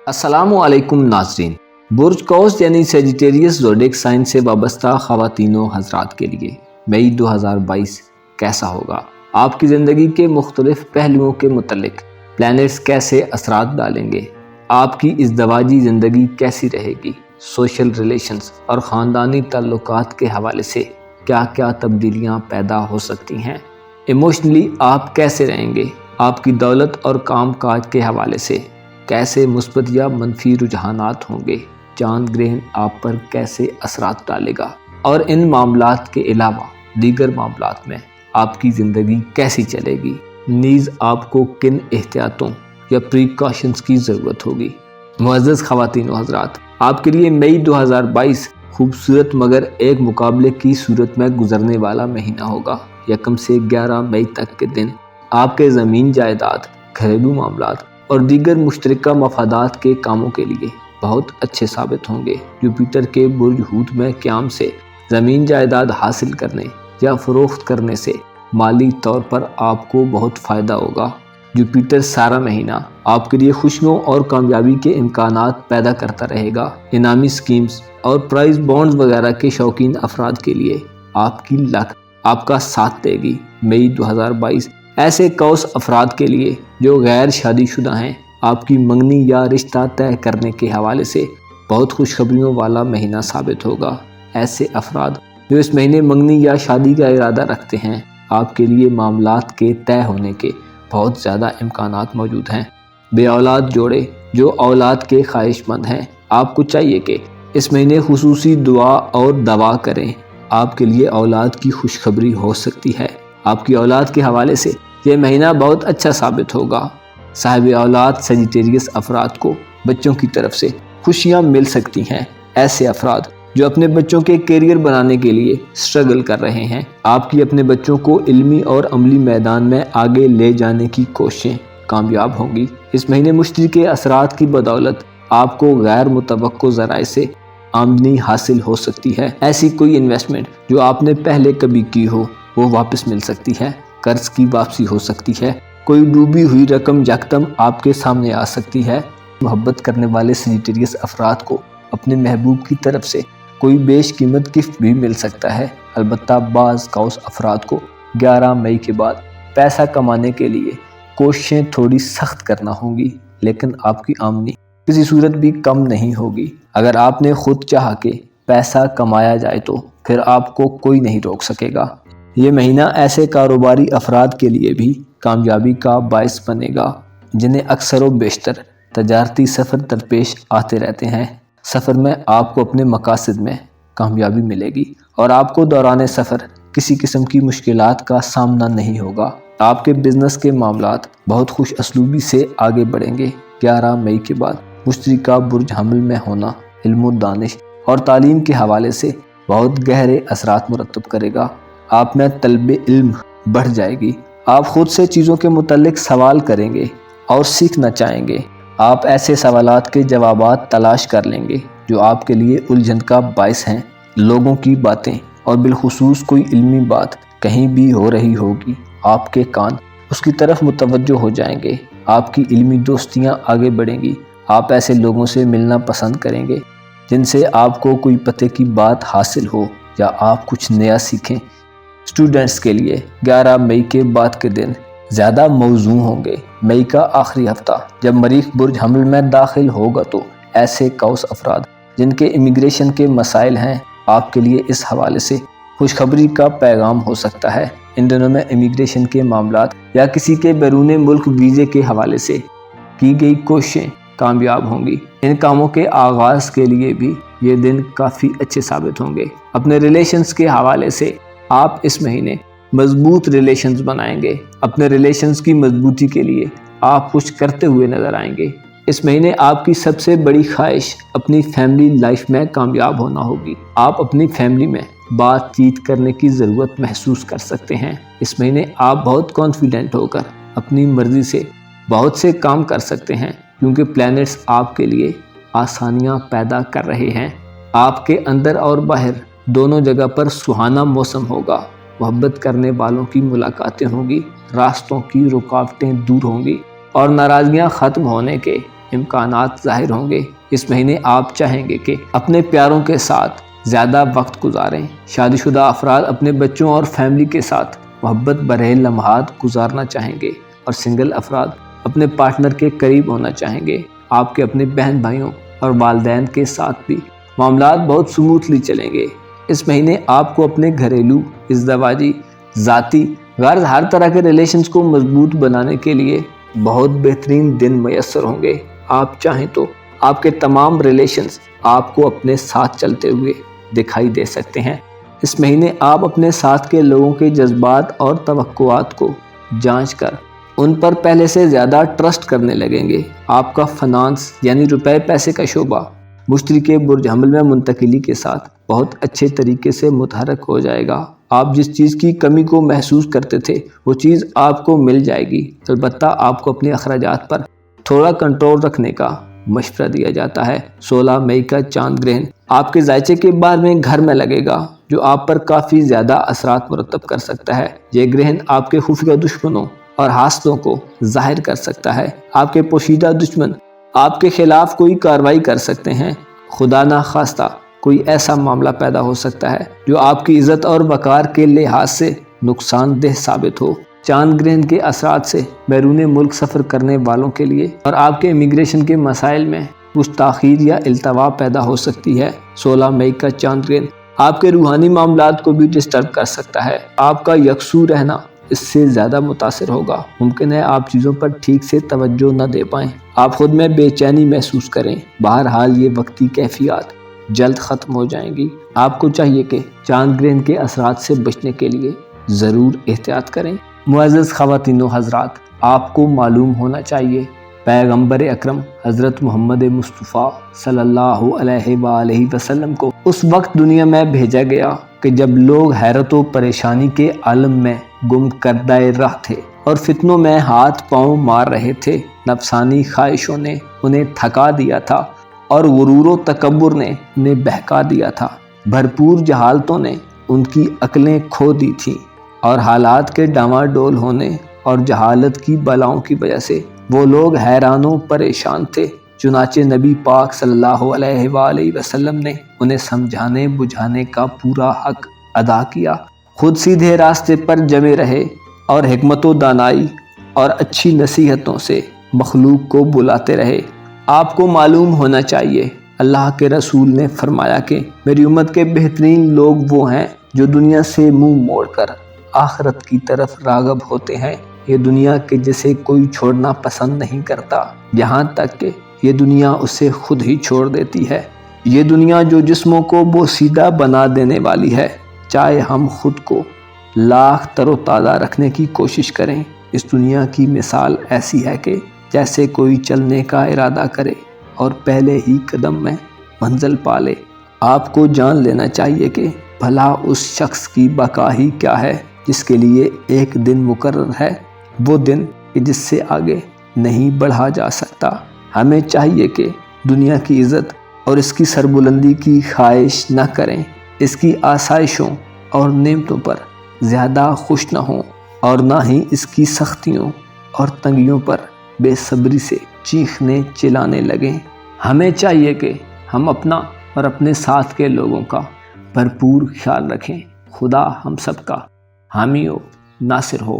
السلام علیکم ناظرین۔ برج قوس یعنی سیجیٹیریس زوڈیک سائن سے وابستہ خواتین و حضرات کے لیے مئی 2022 کیسا ہوگا؟ آپ کی زندگی کے مختلف پہلوؤں کے متعلق پلانٹس کیسے اثرات ڈالیں گے؟ آپ کی ازدواجی زندگی کیسی رہے گی؟ سوشل ریلیشنز اور خاندانی تعلقات کے حوالے سے کیا کیا تبدیلیاں پیدا ہو سکتی ہیں؟ ایموشنلی آپ کیسے رہیں گے؟ آپ کی دولت اور کام کاج کے حوالے سے کیسے مثبت یا منفی رجحانات ہوں گے؟ چاند گرہن آپ پر کیسے اثرات ڈالے گا؟ اور ان معاملات کے علاوہ دیگر معاملات میں آپ کی زندگی کیسی چلے گی؟ نیز آپ کو کن احتیاطوں یا پریکاشنز کی ضرورت ہوگی؟ معزز خواتین و حضرات، آپ کے لیے مئی 2022 خوبصورت مگر ایک مقابلے کی صورت میں گزرنے والا مہینہ ہوگا۔ 1 سے 11 مئی تک کے دن آپ کے زمین جائیداد، گھریلو معاملات اور دیگر مشترکہ مفادات کے کاموں کے لیے بہت اچھے ثابت ہوں گے۔ جوپیٹر کے برج حوت میں قیام سے زمین جائیداد حاصل کرنے یا فروخت کرنے سے مالی طور پر آپ کو بہت فائدہ ہوگا۔ جوپیٹر سارا مہینہ آپ کے لیے خوشیوں اور کامیابی کے امکانات پیدا کرتا رہے گا۔ انعامی سکیمز اور پرائز بانڈز وغیرہ کے شوقین افراد کے لیے آپ کی لک آپ کا ساتھ دے گی۔ مئی 2022 ایسے قوس افراد کے لیے جو غیر شادی شدہ ہیں، آپ کی منگنی یا رشتہ طے کرنے کے حوالے سے بہت خوشخبریوں والا مہینہ ثابت ہوگا۔ ایسے افراد جو اس مہینے منگنی یا شادی کا ارادہ رکھتے ہیں، آپ کے لیے معاملات کے طے ہونے کے بہت زیادہ امکانات موجود ہیں۔ بے اولاد جوڑے جو اولاد کے خواہش مند ہیں، آپ کو چاہیے کہ اس مہینے خصوصی دعا اور دوا کریں۔ آپ کے لیے اولاد کی خوشخبری ہو سکتی ہے۔ آپ کی اولاد کے حوالے سے یہ مہینہ بہت اچھا ثابت ہوگا۔ صاحب اولاد سیجیٹیریس افراد کو بچوں کی طرف سے خوشیاں مل سکتی ہیں۔ ایسے افراد جو اپنے بچوں کے کیریئر بنانے کے لیے سٹرگل کر رہے ہیں، آپ کی اپنے بچوں کو علمی اور عملی میدان میں آگے لے جانے کی کوششیں کامیاب ہوں گی۔ اس مہینے مشتری کے اثرات کی بدولت آپ کو غیر متوقع ذرائع سے آمدنی حاصل ہو سکتی ہے۔ ایسی کوئی انویسٹمنٹ جو آپ نے پہلے کبھی کی ہو وہ واپس مل سکتی ہے۔ قرض کی واپسی ہو سکتی ہے۔ کوئی ڈوبی ہوئی رقم یکدم آپ کے سامنے آ سکتی ہے۔ محبت کرنے والے سیجیٹیریس افراد کو اپنے محبوب کی طرف سے کوئی بیش قیمت گفٹ بھی مل سکتا ہے۔ البتہ بعض قوس افراد کو 11 مئی کے بعد پیسہ کمانے کے لیے کوششیں تھوڑی سخت کرنا ہوں گی، لیکن آپ کی آمدنی کسی صورت بھی کم نہیں ہوگی۔ اگر آپ نے خود چاہا کہ پیسہ کمایا جائے تو پھر آپ کو کوئی نہیں روک سکے گا۔ یہ مہینہ ایسے کاروباری افراد کے لیے بھی کامیابی کا باعث بنے گا جنہیں اکثر و بیشتر تجارتی سفر درپیش آتے رہتے ہیں۔ سفر میں آپ کو اپنے مقاصد میں کامیابی ملے گی اور آپ کو دوران سفر کسی قسم کی مشکلات کا سامنا نہیں ہوگا۔ آپ کے بزنس کے معاملات بہت خوش اسلوبی سے آگے بڑھیں گے۔ 11 مئی کے بعد مشتری کا برج حمل میں ہونا علم و دانش اور تعلیم کے حوالے سے بہت گہرے اثرات مرتب کرے گا۔ آپ میں طلب علم بڑھ جائے گی۔ آپ خود سے چیزوں کے متعلق سوال کریں گے اور سیکھنا چاہیں گے۔ آپ ایسے سوالات کے جوابات تلاش کر لیں گے جو آپ کے لیے الجھن کا باعث ہیں۔ لوگوں کی باتیں اور بالخصوص کوئی علمی بات کہیں بھی ہو رہی ہوگی، آپ کے کان اس کی طرف متوجہ ہو جائیں گے۔ آپ کی علمی دوستیاں آگے بڑھیں گی۔ آپ ایسے لوگوں سے ملنا پسند کریں گے جن سے آپ کو کوئی پتے کی بات حاصل ہو یا آپ کچھ نیا سیکھیں۔ اسٹوڈنٹس کے لیے 11 مئی کے بعد کے دن زیادہ موزوں ہوں گے۔ مئی کا آخری ہفتہ جب مریخ برج حمل میں داخل ہوگا تو ایسے قوس افراد جن کے امیگریشن کے مسائل ہیں، آپ کے لیے اس حوالے سے خوشخبری کا پیغام ہو سکتا ہے۔ ان دنوں میں امیگریشن کے معاملات یا کسی کے بیرون ملک ویزے کے حوالے سے کی گئی کوششیں کامیاب ہوں گی۔ ان کاموں کے آغاز کے لیے بھی یہ دن کافی اچھے ثابت ہوں گے۔ اپنے ریلیشنز کے حوالے سے آپ اس مہینے مضبوط ریلیشنز بنائیں گے۔ اپنے ریلیشنز کی مضبوطی کے لیے آپ کچھ کرتے ہوئے نظر آئیں گے۔ اس مہینے آپ کی سب سے بڑی خواہش اپنی فیملی لائف میں کامیاب ہونا ہوگی۔ آپ اپنی فیملی میں بات چیت کرنے کی ضرورت محسوس کر سکتے ہیں۔ اس مہینے آپ بہت کانفیڈنٹ ہو کر اپنی مرضی سے بہت سے کام کر سکتے ہیں، کیونکہ پلانٹس آپ کے لیے آسانیاں پیدا کر رہے ہیں۔ آپ کے اندر اور باہر دونوں جگہ پر سہانا موسم ہوگا۔ محبت کرنے والوں کی ملاقاتیں ہوں گی، راستوں کی رکاوٹیں دور ہوں گی اور ناراضگیاں ختم ہونے کے امکانات ظاہر ہوں گے۔ اس مہینے آپ چاہیں گے کہ اپنے پیاروں کے ساتھ زیادہ وقت گزاریں۔ شادی شدہ افراد اپنے بچوں اور فیملی کے ساتھ محبت بھرے لمحات گزارنا چاہیں گے، اور سنگل افراد اپنے پارٹنر کے قریب ہونا چاہیں گے۔ آپ کے اپنے بہن بھائیوں اور والدین کے ساتھ بھی معاملات بہت سموتھلی چلیں گے۔ اس مہینے آپ کو اپنے گھریلو، ازدواجی، ذاتی غرض ہر طرح کے ریلیشنز کو مضبوط بنانے کے لیے بہت بہترین دن میسر ہوں گے۔ آپ چاہیں تو آپ کے تمام ریلیشنز آپ کو اپنے ساتھ چلتے ہوئے دکھائی دے سکتے ہیں۔ اس مہینے آپ اپنے ساتھ کے لوگوں کے جذبات اور توقعات کو جانچ کر ان پر پہلے سے زیادہ ٹرسٹ کرنے لگیں گے۔ آپ کا فنانس یعنی روپے پیسے کا شعبہ مشتری کے برج حمل میں منتقلی کے ساتھ بہت اچھے طریقے سے متحرک ہو جائے گا۔ آپ جس چیز کی کمی کو محسوس کرتے تھے وہ چیز آپ کو مل جائے گی۔ البتہ آپ کو اپنے اخراجات پر تھوڑا کنٹرول رکھنے کا مشورہ دیا جاتا ہے۔ 16 مئی کا چاند گرہن آپ کے ذائچے کے 12ویں گھر میں لگے گا، جو آپ پر کافی زیادہ اثرات مرتب کر سکتا ہے۔ یہ گرہن آپ کے خفیہ دشمنوں اور حاسدوں کو ظاہر کر سکتا ہے۔ آپ کے پوشیدہ دشمن آپ کے خلاف کوئی کارروائی کر سکتے ہیں۔ خدا نخواستہ کوئی ایسا معاملہ پیدا ہو سکتا ہے جو آپ کی عزت اور وقار کے لحاظ سے نقصان دہ ثابت ہو۔ چاند گرہن کے اثرات سے بیرون ملک سفر کرنے والوں کے لیے اور آپ کے امیگریشن کے مسائل میں کچھ تاخیر یا التوا پیدا ہو سکتی ہے۔ 16 مئی کا چاند گرہن آپ کے روحانی معاملات کو بھی ڈسٹرب کر سکتا ہے۔ آپ کا یکسو رہنا اس سے زیادہ متاثر ہوگا۔ ممکن ہے آپ چیزوں پر ٹھیک سے توجہ نہ دے پائیں، آپ خود میں بے چینی محسوس کریں۔ بہرحال یہ وقتی کیفیات جلد ختم ہو جائیں گی۔ آپ کو چاہیے کہ چاند گرہن کے اثرات سے بچنے کے لیے ضرور احتیاط کریں۔ معزز خواتین و حضرات، آپ کو معلوم ہونا چاہیے پیغمبر اکرم حضرت محمد مصطفیٰ صلی اللہ علیہ وآلہ وسلم کو اس وقت دنیا میں بھیجا گیا کہ جب لوگ حیرت و پریشانی کے عالم میں گم کردہ راہ تھے اور فتنوں میں ہاتھ پاؤں مار رہے تھے۔ نفسانی خواہشوں نے انہیں تھکا دیا تھا اور غرور و تکبر نے انہیں بہکا دیا تھا۔ بھرپور جہالتوں نے ان کی عقلیں کھو دی تھیں، اور حالات کے ڈاواڈول ہونے اور جہالت کی بلاؤں کی وجہ سے وہ لوگ حیران و پریشان تھے۔ چنانچہ نبی پاک صلی اللہ علیہ وآلہ وسلم نے انہیں سمجھانے بجھانے کا پورا حق ادا کیا۔ خود سیدھے راستے پر جمے رہے اور حکمت و دانائی اور اچھی نصیحتوں سے مخلوق کو بلاتے رہے۔ آپ کو معلوم ہونا چاہیے اللہ کے رسول نے فرمایا کہ میری امت کے بہترین لوگ وہ ہیں جو دنیا سے منہ موڑ کر آخرت کی طرف راغب ہوتے ہیں۔ یہ دنیا کے جسے کوئی چھوڑنا پسند نہیں کرتا، یہاں تک کہ یہ دنیا اسے خود ہی چھوڑ دیتی ہے۔ یہ دنیا جو جسموں کو بوسیدہ بنا دینے والی ہے، چاہے ہم خود کو لاکھ تر و تازہ رکھنے کی کوشش کریں۔ اس دنیا کی مثال ایسی ہے کہ جیسے کوئی چلنے کا ارادہ کرے اور پہلے ہی قدم میں منزل پا لے۔ آپ کو جان لینا چاہیے کہ بھلا اس شخص کی بقا ہی کیا ہے جس کے لیے ایک دن مقرر ہے، وہ دن کہ جس سے آگے نہیں بڑھا جا سکتا۔ ہمیں چاہیے کہ دنیا کی عزت اور اس کی سربلندی کی خواہش نہ کریں، اس کی آسائشوں اور نعمتوں پر زیادہ خوش نہ ہوں، اور نہ ہی اس کی سختیوں اور تنگیوں پر بے صبری سے چیخنے چلانے لگیں۔ ہمیں چاہیے کہ ہم اپنا اور اپنے ساتھ کے لوگوں کا بھرپور خیال رکھیں۔ خدا ہم سب کا حامی و ناصر ہو۔